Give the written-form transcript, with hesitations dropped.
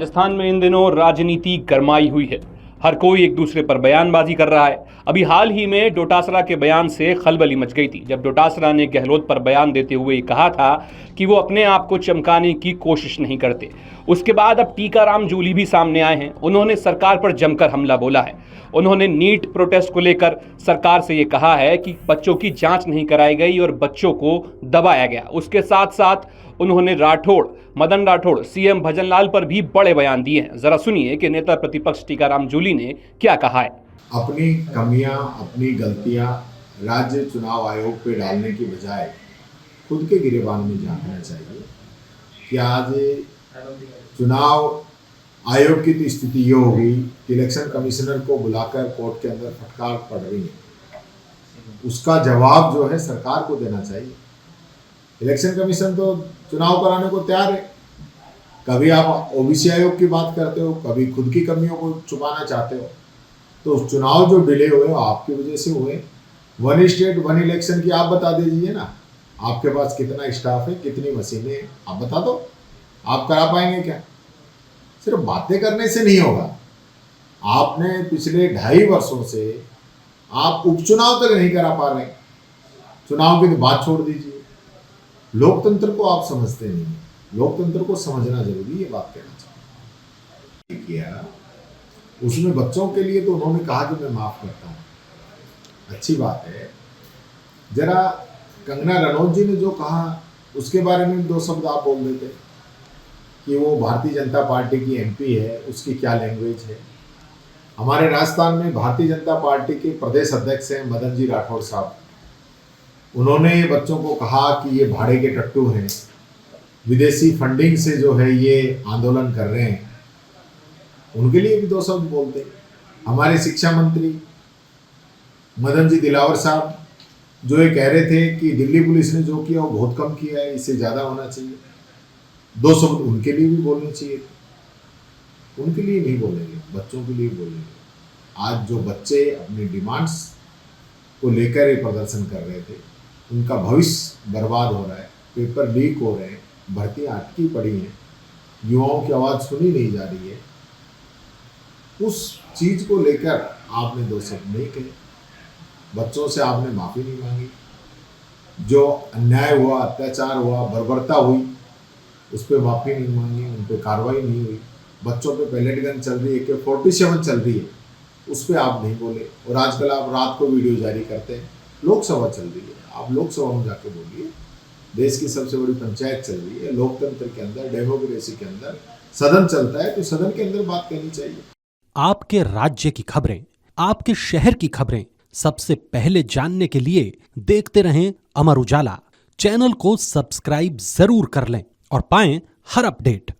राजस्थान में इन दिनों राजनीति गरमाई हुई है। हर कोई एक दूसरे पर बयानबाजी कर रहा है। अभी हाल ही में डोटासरा के बयान से खलबली मच गई थी, जब डोटासरा ने गहलोत पर बयान देते हुए कहा था कि वो अपने आप को चमकाने की कोशिश नहीं करते। उसके बाद अब टीकाराम जूली भी सामने आए हैं। उन्होंने सरकार पर जमकर हमला बोला है। उन्होंने नीट प्रोटेस्ट को लेकर सरकार से ये कहा है कि बच्चों की जांच नहीं कराई गई और बच्चों को दबाया गया। उसके साथ साथ उन्होंने मदन राठौड़, सीएम भजनलाल पर भी बड़े बयान दिए हैं। जरा सुनिए कि नेता प्रतिपक्ष टीकाराम जूली ने क्या कहा है। अपनी कमियां, अपनी गलतियां राज्य चुनाव आयोग पे डालने की बजाय खुद के गिरेबान में झांकना चाहिए कि आज चुनाव आयोग की तो स्थिति ये हो गई कि इलेक्शन कमिश्नर को बुलाकर कोर्ट के अंदर फटकार पड़ रही है। उसका जवाब जो है सरकार को देना चाहिए। इलेक्शन कमीशन तो चुनाव कराने को तैयार है। कभी आप ओबीसी आयोग की बात करते हो, कभी खुद की कमियों को छुपाना चाहते हो। तो चुनाव जो डिले हुए आपकी वजह से हुए। वन स्टेट वन इलेक्शन की आप बता दीजिए ना, आपके पास कितना स्टाफ है, कितनी मशीनें हैं, आप बता दो। आप करा पाएंगे क्या? सिर्फ बातें करने से नहीं होगा। आपने पिछले 2.5 वर्षों से आप उपचुनाव तक नहीं करा पा रहे। चुनाव की तो बात छोड़ दीजिए। लोकतंत्र को आप समझते नहीं। लोकतंत्र को समझना जरूरी है, बात कहना चाहिए किया। उसमें बच्चों के लिए तो उन्होंने कहा कि मैं माफ करता हूँ, अच्छी बात है। जरा कंगना रनौत जी ने जो कहा उसके बारे में 2 शब्द आप बोल देते कि वो भारतीय जनता पार्टी की एमपी है, उसकी क्या लैंग्वेज है। हमारे राजस्थान में भारतीय जनता पार्टी के प्रदेश अध्यक्ष हैं मदन जी राठौड़ साहब। उन्होंने बच्चों को कहा कि ये भाड़े के टट्टू हैं, विदेशी फंडिंग से जो है ये आंदोलन कर रहे हैं। उनके लिए भी 2 शब्द बोलते। हमारे शिक्षा मंत्री मदन जी दिलावर साहब जो ये कह रहे थे कि दिल्ली पुलिस ने जो किया वो बहुत कम किया है, इससे ज़्यादा होना चाहिए। 2 शब्द उनके लिए भी बोलने चाहिए। उनके लिए नहीं बोलेंगे, बच्चों के लिए बोलेंगे। आज जो बच्चे अपनी डिमांड्स को लेकर ये प्रदर्शन कर रहे थे, उनका भविष्य बर्बाद हो रहा है, पेपर लीक हो रहे हैं, भर्तियाँ अटकी पड़ी हैं, युवाओं की आवाज़ सुनी नहीं जा रही है। उस चीज़ को लेकर आपने 2 शब्द नहीं कहे। बच्चों से आपने माफ़ी नहीं मांगी। जो अन्याय हुआ, अत्याचार हुआ, बर्बरता हुई, उस पर माफ़ी नहीं मांगी, उन पर कार्रवाई नहीं हुई। बच्चों पे पैलेट गन चल रही है, AK-47 चल रही है, उस पर आप नहीं बोले। और आजकल आप रात को वीडियो जारी करते हैं। लोकसभा चल रही है, आप लोकसभा में जाके बोलिए। देश की सबसे बड़ी पंचायत चल रही है। लोकतंत्र के अंदर, डेमोक्रेसी के अंदर सदन चलता है, तो सदन के अंदर बात कहनी चाहिए। आपके राज्य की खबरें, आपके शहर की खबरें सबसे पहले जानने के लिए देखते रहें अमर उजाला। चैनल को सब्सक्राइब जरूर कर लें और पाएं हर अपडेट।